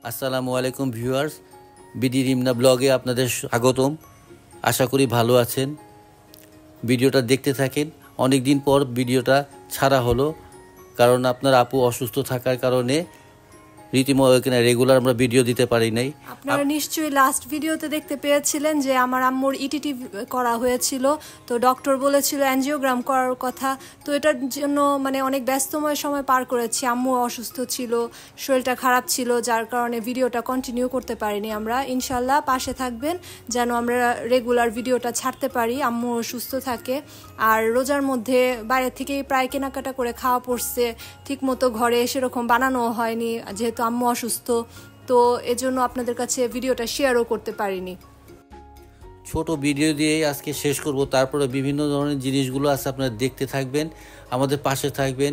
আসসালামু আলাইকুম viewers, BD রিমনা ব্লগে আপনাদের স্বাগতম। আশা করি ভালো আছেন। ভিডিওটা দেখতে থাকেন। অনেক দিন পর ভিডিওটা ছাড়া হলো, কারণ আপনার আপু অসুস্থ থাকার কারণে রীতিমতো এখানে রেগুলার আমরা ভিডিও দিতে পারি নাই। আপনারা নিশ্চয়ই লাস্ট ভিডিওতে দেখতে পেয়েছিলেন যে আমার আম্মুর ইটিটি করা হয়েছিল, তো ডক্টর বলেছিল অ্যাঞ্জিওগ্রাম করার কথা। তো এটার জন্য অনেক ব্যস্তময় সময় পার করেছি। আম্মু অসুস্থ ছিল, শরীরটা খারাপ ছিল, যার কারণে ভিডিওটা কন্টিনিউ করতে পারিনি। আমরা ইনশাল্লাহ পাশে থাকবেন যেন আমরা রেগুলার ভিডিওটা ছাড়তে পারি, আম্মু সুস্থ থাকে। আর রোজার মধ্যে বাইরে থেকেই প্রায় কেনাকাটা করে খাওয়া পড়ছে, ঠিকমতো ঘরে সেরকম বানানো হয়নি যেহেতু আম্মু অসুস্থ। তো এজন্য আপনাদের কাছে ভিডিওটা শেয়ারও করতে পারিনি। ছোট ভিডিও দিয়ে আজকে শেষ করব। তারপরে বিভিন্ন ধরনের জিনিসগুলো আছে, আপনারা দেখতে থাকবেন, আমাদের পাশে থাকবেন।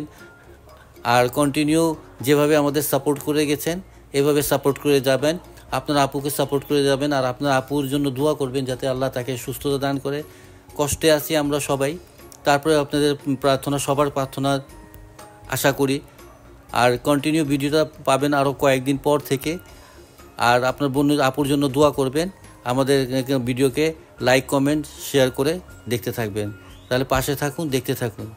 আর কন্টিনিউ যেভাবে আমাদের সাপোর্ট করে গেছেন এভাবে সাপোর্ট করে যাবেন। আপনার আপুকে সাপোর্ট করে যাবেন, আর আপনার আপুর জন্য দোয়া করবেন যাতে আল্লাহ তাকে সুস্থতা দান করে। কষ্টে আছি আমরা সবাই, তারপরে আপনাদের প্রার্থনা, সবার প্রার্থনা আশা করি। আর কন্টিনিউ ভিডিওটা পাবেন আরও কয়েকদিন পর থেকে। আর আপনার বোন আপুর জন্য দোয়া করবেন। আমাদের ভিডিওকে লাইক, কমেন্ট, শেয়ার করে দেখতে থাকবেন। তাহলে পাশে থাকুন, দেখতে থাকুন।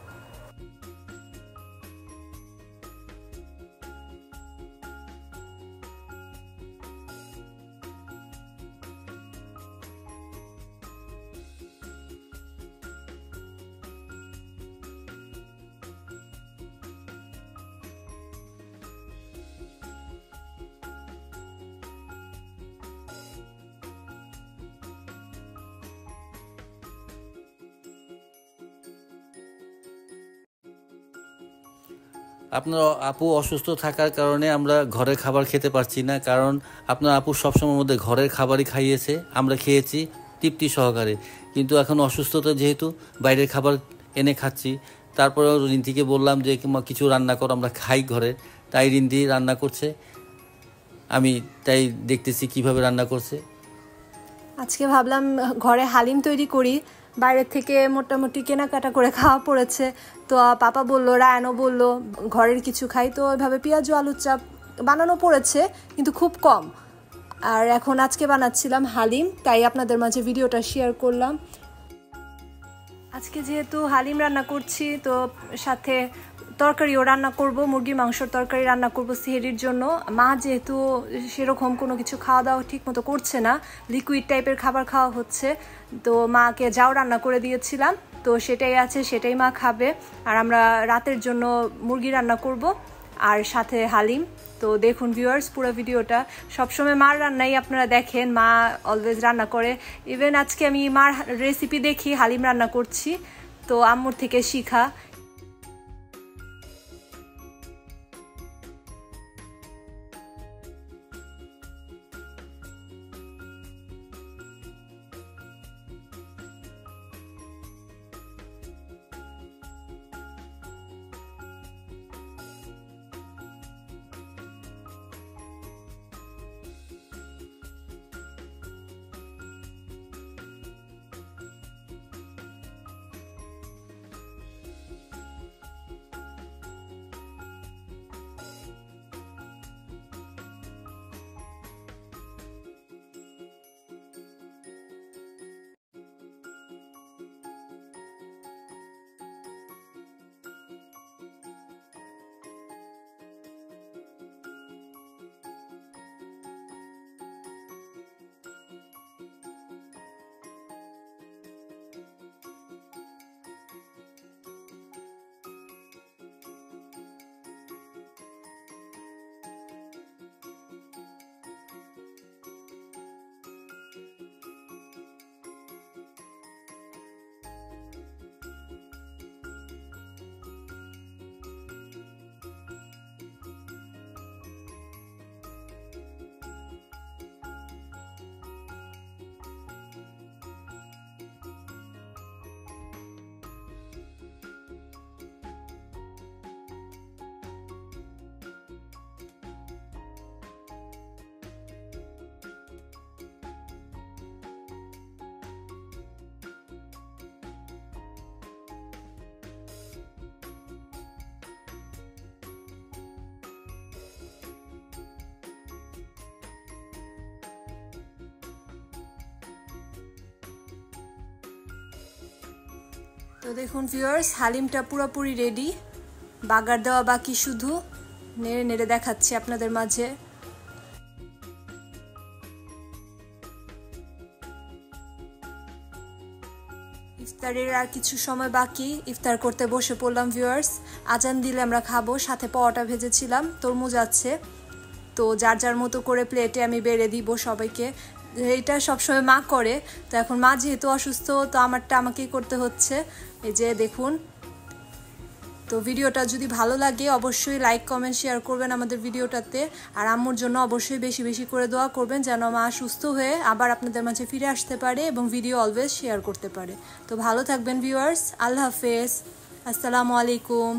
আপনার আপু অসুস্থ থাকার কারণে আমরা ঘরের খাবার খেতে পারছি না, কারণ আপনার আপু সবসময়ের মধ্যে ঘরের খাবারই খাইয়েছে, আমরা খেয়েছি তৃপ্তি সহকারে। কিন্তু এখন অসুস্থতা যেহেতু বাইরের খাবার এনে খাচ্ছি। তারপরেও রিন্তিকে বললাম যে কিছু রান্না করো, আমরা খাই ঘরে। তাই রিন্তি রান্না করছে, আমি তাই দেখতেছি কিভাবে রান্না করছে। আজকে ভাবলাম ঘরে হালিম তৈরি করি, বাইরের থেকে মোটামুটি কেনাকাটা করে খাওয়া পড়েছে। তো পাপা বললো, রায়ানও বললো ঘরের কিছু খাই, তো ওইভাবে পেঁয়াজ আলুর চাপ বানানো পড়েছে কিন্তু খুব কম। আর এখন আজকে বানাচ্ছিলাম হালিম, তাই আপনাদের মাঝে ভিডিওটা শেয়ার করলাম। আজকে যেহেতু হালিম রান্না করছি, তো সাথে তরকারিও রান্না করব, মুরগির মাংসর তরকারি রান্না করব সেহরির জন্য। মা যেহেতু সেরকম কোনো কিছু খাওয়া দাওয়া ঠিক মতো করছে না, লিকুইড টাইপের খাবার খাওয়া হচ্ছে, তো মাকে যাও রান্না করে দিয়েছিলাম, তো সেটাই আছে, সেটাই মা খাবে। আর আমরা রাতের জন্য মুরগি রান্না করব আর সাথে হালিম। তো দেখুন ভিউয়ার্স, পুরো ভিডিওটা। সবসময় মার রান্নাই আপনারা দেখেন, মা অলওয়েজ রান্না করে। ইভেন আজকে আমি মার রেসিপি দেখি হালিম রান্না করছি, তো আম্মুর থেকে শিখা। তো দেখুন ভিউয়ার্স, হালিমটা পুরোপুরি রেডি, বাগার দেওয়া বাকি, শুধু নেড়ে নেড়ে দেখাচ্ছি আপনাদের মাঝে। ইফতারের আর কিছু সময় বাকি, ইফতার করতে বসে পড়লাম ভিউয়ার্স। আজান দিলে আমরা খাবো, সাথে পরোটা ভেজেছিলাম, তরমুজ আছে। তো যার যার মতো করে প্লেটে আমি বেড়ে দিব সবাইকে। এটা সবসময় মা করে, তো এখন মা যেহেতু অসুস্থ, তো আমারটা আমাকেই করতে হচ্ছে। এই যে দেখুন। তো ভিডিওটা যদি ভালো লাগে অবশ্যই লাইক কমেন্ট শেয়ার করবেন আমাদের ভিডিওটাতে। আর আম্মুর জন্য অবশ্যই বেশি বেশি করে দোয়া করবেন, যেন মা সুস্থ হয়ে আবার আপনাদের মাঝে ফিরে আসতে পারে এবং ভিডিও অলওয়েজ শেয়ার করতে পারে। তো ভালো থাকবেন ভিউয়ার্স, আল্লাহ হাফেজ, আসসালামু আলাইকুম।